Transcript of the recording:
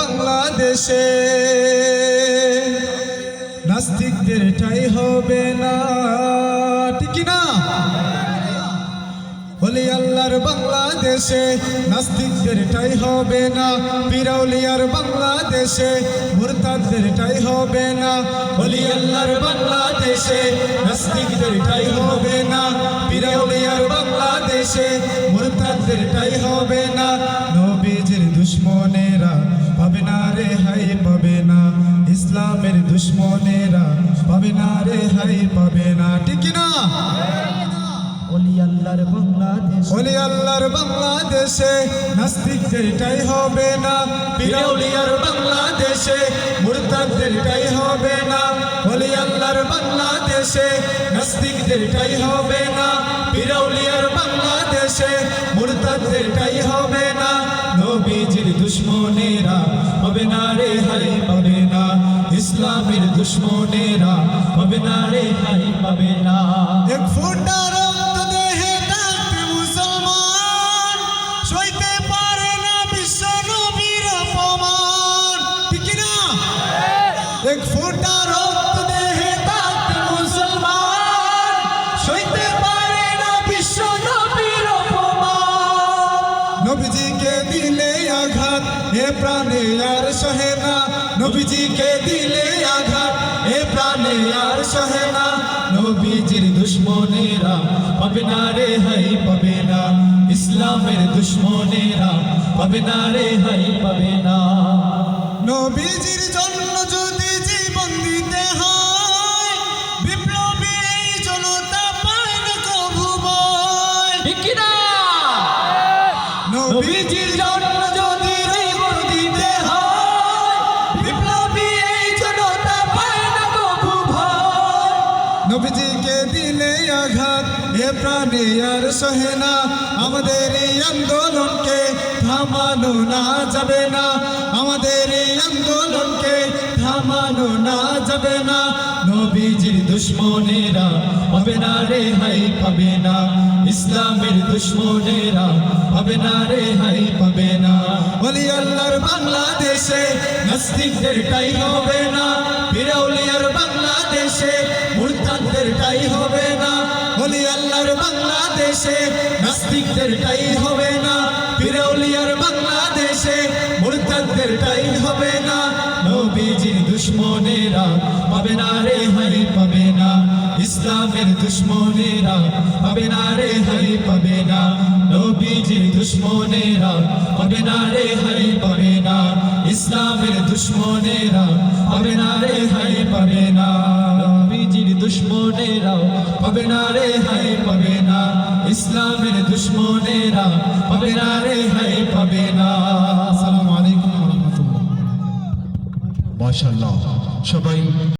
বাংলাদেশে নাস্তিকদের ঠাঁই হবে না, ঠিক না? ওলি আল্লাহর বাংলাদেশে নাস্তিকদের ঠাঁই হবে না, পীর আউলিয়ার বাংলাদেশে মুরতাদদের ঠাঁই হবে না। ওলি আল্লাহর বাংলাদেশে নাস্তিকদের ঠাঁই হবে না, পীর আউলিয়ার বাংলাদেশে মুরতাদদের ঠাঁই হবে না। নবীজির দুশমনেরা পাবে না রেহাই পাবে না, ইসলামের দুশমনেরা পাবে না রেহাই পাবে না, ঠিক না? ওলি আল্লাহর বাংলাদেশে নাস্তিকদের ঠাঁই হবে না, পীর আউলিয়ার বাংলাদেশে মুরতাদদের ঠাঁই হবে না। ওলি আল্লাহর বাংলাদেশে নাস্তিকদের ঠাঁই হবে না, পীর আউলিয়ার বাংলাদেশে মুরতাদদের ঠাঁই হবে না। নবীজির দুশমনেরা পাবে না রেহাই পাবে না, ইসলামের দুশমনেরা পাবে না রেহাই পাবে না। এক ফোঁটা রক্ত দেহে থাকতে মুসলমান সইতে পারে না বিশ্ব নবীর অপমান, ঠিক না? এক ফোঁটা রক্ত দেহে থাকতে মুসলমান সইতে পারে না বিশ্ব নবীর অপমান। নবীজিকে দিলে আঘাত এ প্রাণে আর সহে না, নবীজিকে দিলে আঘাত এ প্রাণে আর সহে না। নবীজির দুশমনেরা পাবে না রেহাই পাবে না, ইসলামের দুশমনেরা পাবে না রেহাই পাবে না। নবীজির জন্য যদি জীবন দিতে হয়, বিপ্লবী এই জনতা পায় না কভু ভয়, ঠিক না? নবীজির জন্য যদি জীবন দিতে হয়, বিপ্লবী এই জনতা পায় না কভু ভয়। নবীজিকে দিলে আঘাত এ প্রাণে আর সহে না, আমাদের এই আন্দোলনকে থামানো না যাবে না, আমাদের এই আন্দোলনকে থামানো না যাবে না। নবীজির দুশমনেরা পাবে না রেহাই পাবে না, ইসলামের দুশমনেরা পাবে না রেহাই পাবে না। ওলি আল্লাহর বাংলাদেশে নাস্তিকদের ঠাঁই হবে না, পীর আউলিয়ার বাংলাদেশে মুরতাদদের ঠাঁই হবে না। ওলি আল্লাহর বাংলাদেশে নাস্তিকদের ঠাঁই হবে না, পীর আউলিয়ার বাংলাদেশে মুরতাদদের ঠাঁই হবে না। নবীজির দুশমনেরা পাবে না রেহাই পাবে না, ইসলামের দুশমনেরা পাবে না রেহাই পাবে না। নবীজির দুশমনেরা পাবে না রেহাই পাবে না, ইসলামের দুশমনেরা পাবে না রেহাই পাবে না। নবীজির দুশমনেরা পাবে না রেহাই পাবে না, ইসলামের দুশমনেরা পাবে না রেহাই পাবে না। আসসালামু আলাইকুম ওয়া রাহমাতুল্লাহ। মাশাআল্লাহ সবাই